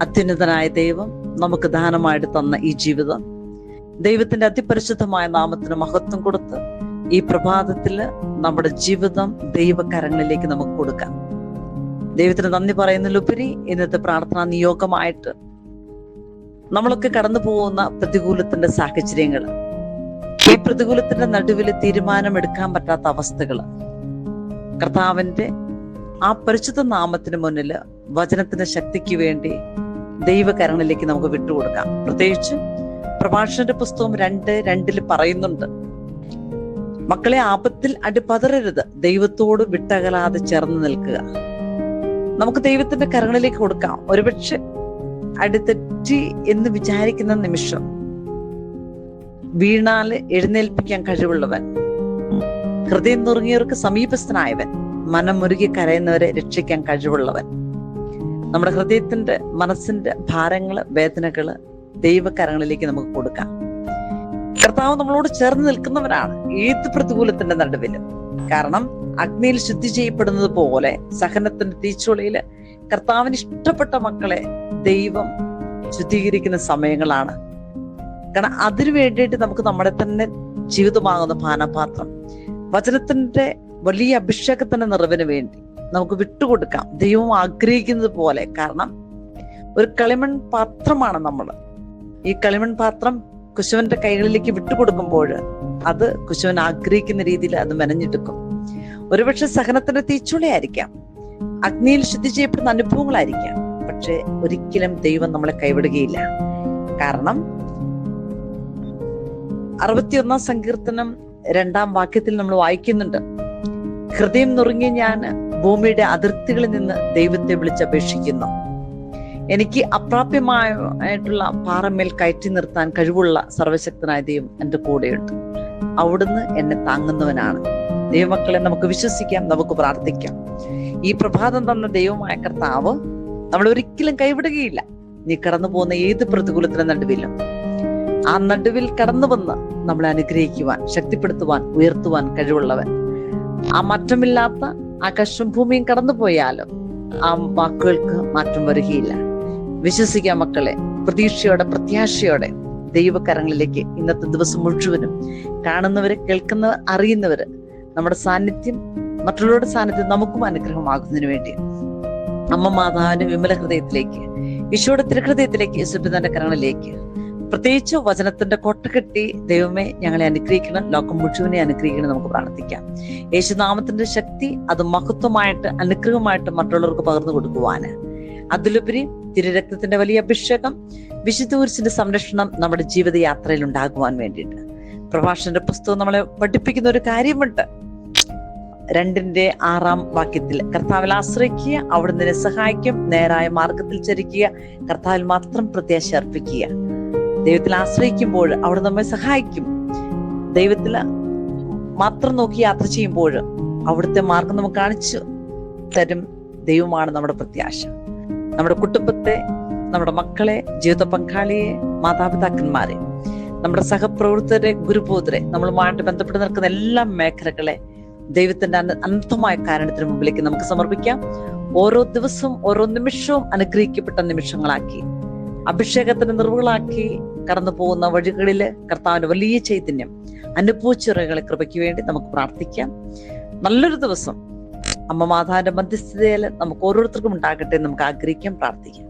അത്യുന്നതനായ ദൈവം നമുക്ക് ദാനമായിട്ട് തന്ന ഈ ജീവിതം ദൈവത്തിന്റെ അതിപരിശുദ്ധമായ നാമത്തിന് മഹത്വം കൊടുത്ത് ഈ പ്രഭാതത്തില് നമ്മുടെ ജീവിതം ദൈവകരങ്ങളിലേക്ക് നമുക്ക് കൊടുക്കാം. ദൈവത്തിന് നന്ദി പറയുന്നതിലുപരി ഇന്നത്തെ പ്രാർത്ഥനാ നിയോഗമായിട്ട് നമ്മളൊക്കെ കടന്നു പോകുന്ന പ്രതികൂലത്തിന്റെ സാഹചര്യങ്ങൾ, ഈ പ്രതികൂലത്തിന്റെ നടുവിൽ തീരുമാനമെടുക്കാൻ പറ്റാത്ത അവസ്ഥകള്, കർത്താവിന്റെ ആ പരിശുദ്ധ നാമത്തിന് മുന്നിൽ വചനത്തിന്റെ ശക്തിക്ക് വേണ്ടി ദൈവകരങ്ങളിലേക്ക് നമുക്ക് വിട്ടുകൊടുക്കാം. പ്രത്യേകിച്ച് പ്രഭാഷണന്റെ പുസ്തകം 2:2 പറയുന്നുണ്ട്, മക്കളെ ആപത്തിൽ അടിപതറരുത്, ദൈവത്തോട് വിട്ടകലാതെ ചേർന്ന് നിൽക്കുക. നമുക്ക് ദൈവത്തിന്റെ കരങ്ങളിലേക്ക് കൊടുക്കാം. ഒരുപക്ഷെ അടിതെറ്റി എന്ന് വിചാരിക്കുന്ന നിമിഷം വീണാല് എഴുന്നേൽപ്പിക്കാൻ കഴിവുള്ളവൻ, ഹൃദയം നുറുങ്ങിയവർക്ക് സമീപസ്ഥനായവൻ, മനം മുരുകി കരയുന്നവരെ രക്ഷിക്കാൻ കഴിവുള്ളവൻ. നമ്മുടെ ഹൃദയത്തിന്റെ മനസ്സിന്റെ ഭാരങ്ങള്, വേദനകള് ദൈവകരങ്ങളിലേക്ക് നമുക്ക് കൊടുക്കാം. കർത്താവ് നമ്മളോട് ചേർന്ന് നിൽക്കുന്നവരാണ് ഏത് പ്രതികൂലത്തിന്റെ നടുവിലും. കാരണം അഗ്നിയിൽ ശുദ്ധി ചെയ്യപ്പെടുന്നത് പോലെ സഹനത്തിന്റെ തീച്ചുളയില് കർത്താവിന് ഇഷ്ടപ്പെട്ട മക്കളെ ദൈവം ശുദ്ധീകരിക്കുന്ന സമയങ്ങളാണ്. കാരണം അതിനു വേണ്ടിയിട്ട് നമുക്ക് നമ്മുടെ തന്നെ ജീവിതമാകുന്ന പാനപാത്രം വചനത്തിന്റെ വലിയ അഭിഷേകത്തിന്റെ നിറവിന് വേണ്ടി നമുക്ക് വിട്ടുകൊടുക്കാം, ദൈവം ആഗ്രഹിക്കുന്നത് പോലെ. കാരണം ഒരു കളിമൺ പാത്രമാണ് നമ്മൾ. ഈ കളിമൺ പാത്രം കുശവന്റെ കൈകളിലേക്ക് വിട്ടുകൊടുക്കുമ്പോൾ അത് കുശവൻ ആഗ്രഹിക്കുന്ന രീതിയിൽ അത് മെനഞ്ഞെടുക്കും. ഒരുപക്ഷെ സഹനത്തിന്റെ തീച്ചുളയായിരിക്കാം, അഗ്നിയിൽ ശുദ്ധി ചെയ്യപ്പെടുന്ന അനുഭവങ്ങളായിരിക്കാം. പക്ഷെ ഒരിക്കലും ദൈവം നമ്മളെ കൈവിടുകയില്ല. കാരണം 61 സങ്കീർത്തനം 2-ാം വാക്യത്തിൽ നമ്മൾ വായിക്കുന്നുണ്ട്, ഹൃദയം നുറുങ്ങി ഞാൻ ഭൂമിയുടെ അതിർത്തികളിൽ നിന്ന് ദൈവത്തെ വിളിച്ചപേക്ഷിക്കുന്നു. എനിക്ക് അപ്രാപ്യമായിട്ടുള്ള പാറമേൽ കയറ്റി നിർത്താൻ കഴിവുള്ള സർവശക്തനായ ദൈവം എൻ്റെ കൂടെയുണ്ട്. അവിടുന്ന് എന്നെ താങ്ങുന്നവനാണ്. ദൈവമക്കളെ നമുക്ക് വിശ്വസിക്കാം, നമുക്ക് പ്രാർത്ഥിക്കാം. ഈ പ്രഭാതം തന്ന ദൈവമായ കർത്താവ് നമ്മളെ ഒരിക്കലും കൈവിടുകയില്ല. നീ കടന്നു പോകുന്ന ഏത് പ്രതികൂലത്തിന്റെ നടുവിലും ആ നടുവിൽ കടന്നു വന്ന് നമ്മളെ അനുഗ്രഹിക്കുവാൻ, ശക്തിപ്പെടുത്തുവാൻ, ഉയർത്തുവാൻ കഴിവുള്ളവൻ. ആ മാറ്റമില്ലാത്ത ആകാശം ഭൂമിയും കടന്നു പോയാലും ആ വാക്കുകൾക്ക് മാറ്റം വരികയില്ല. വിശ്വസിക്കാം മക്കളെ, പ്രതീക്ഷയോടെ, പ്രത്യാശയോടെ ദൈവകരങ്ങളിലേക്ക് ഇന്നത്തെ ദിവസം മുഴുവനും കാണുന്നവര്, കേൾക്കുന്നവർ, അറിയുന്നവര് നമ്മുടെ സാന്നിധ്യം, മറ്റുള്ളവരുടെ സാന്നിധ്യം നമുക്കും അനുഗ്രഹമാകുന്നതിന് വേണ്ടി അമ്മ മാതാവിന്റെ വിമല ഹൃദയത്തിലേക്ക്, ഈശോയുടെ തിരുഹൃദയത്തിലേക്ക്, യേശുപിതാവിന്റെ കരങ്ങളിലേക്ക്, പ്രത്യേകിച്ച് വചനത്തിന്റെ കൊട്ട കെട്ടി ദൈവമേ ഞങ്ങളെ അനുഗ്രഹിക്കണം, ലോകം മുഴുവനെ അനുഗ്രഹിക്കണം നമുക്ക് പ്രാർത്ഥിക്കാം. യേശുനാമത്തിന്റെ ശക്തി അത് മഹത്വമായിട്ട്, അനുഗ്രഹമായിട്ട് മറ്റുള്ളവർക്ക് പകർന്നു കൊടുക്കുവാന്, അതിലുപരി തിരുരക്തത്തിന്റെ വലിയ അഭിഷേകം, വിശുദ്ധ കുരിശിന്റെ സംരക്ഷണം നമ്മുടെ ജീവിതയാത്രയിൽ ഉണ്ടാകുവാൻ വേണ്ടിയിട്ട് പ്രഭാഷണന്റെ പുസ്തകം നമ്മളെ പഠിപ്പിക്കുന്ന ഒരു കാര്യമുണ്ട്. 2:6 വാക്യത്തിൽ കർത്താവിൽ ആശ്രയിക്കുക, അവിടുന്ന് നിന്നെ സഹായിക്കും, നേരായ മാർഗത്തിൽ ചരിക്കുക, കർത്താവിൽ മാത്രം പ്രത്യാശ അർപ്പിക്കുക. ദൈവത്തിൽ ആശ്രയിക്കുമ്പോൾ അവിടെ നമ്മെ സഹായിക്കും. ദൈവത്തിൽ മാത്രം നോക്കി യാത്ര ചെയ്യുമ്പോൾ അവിടുത്തെ മാർഗം നമുക്ക് കാണിച്ചു തരും. ദൈവമാണ് നമ്മുടെ പ്രത്യാശ. നമ്മുടെ കുടുംബത്തെ, നമ്മുടെ മക്കളെ, ജീവിത പങ്കാളിയെ, മാതാപിതാക്കന്മാരെ, നമ്മുടെ സഹപ്രവർത്തകരെ, ഗുരുബോധരെ, നമ്മളുമായിട്ട് ബന്ധപ്പെട്ട് നിൽക്കുന്ന എല്ലാ മേഖലകളെ ദൈവത്തിന്റെ അനന്തമായ കാരണത്തിന് മുമ്പിലേക്ക് നമുക്ക് സമർപ്പിക്കാം. ഓരോ ദിവസവും, ഓരോ നിമിഷവും അനുഗ്രഹിക്കപ്പെട്ട നിമിഷങ്ങളാക്കി, അഭിഷേകത്തിന്റെ നിറവുകളാക്കി കടന്നു പോകുന്ന വഴികളില് കർത്താവിന്റെ വലിയ ചൈതന്യം അനുഭവിച്ചിറകളെ കൃപയ്ക്ക് വേണ്ടി നമുക്ക് പ്രാർത്ഥിക്കാം. നല്ലൊരു ദിവസം അമ്മ മാതാവിന്റെ മധ്യസ്ഥതയിൽ നമുക്ക് ഓരോരുത്തർക്കും ഉണ്ടാകട്ടെ നമുക്ക് ആഗ്രഹിക്കാം, പ്രാർത്ഥിക്കാം.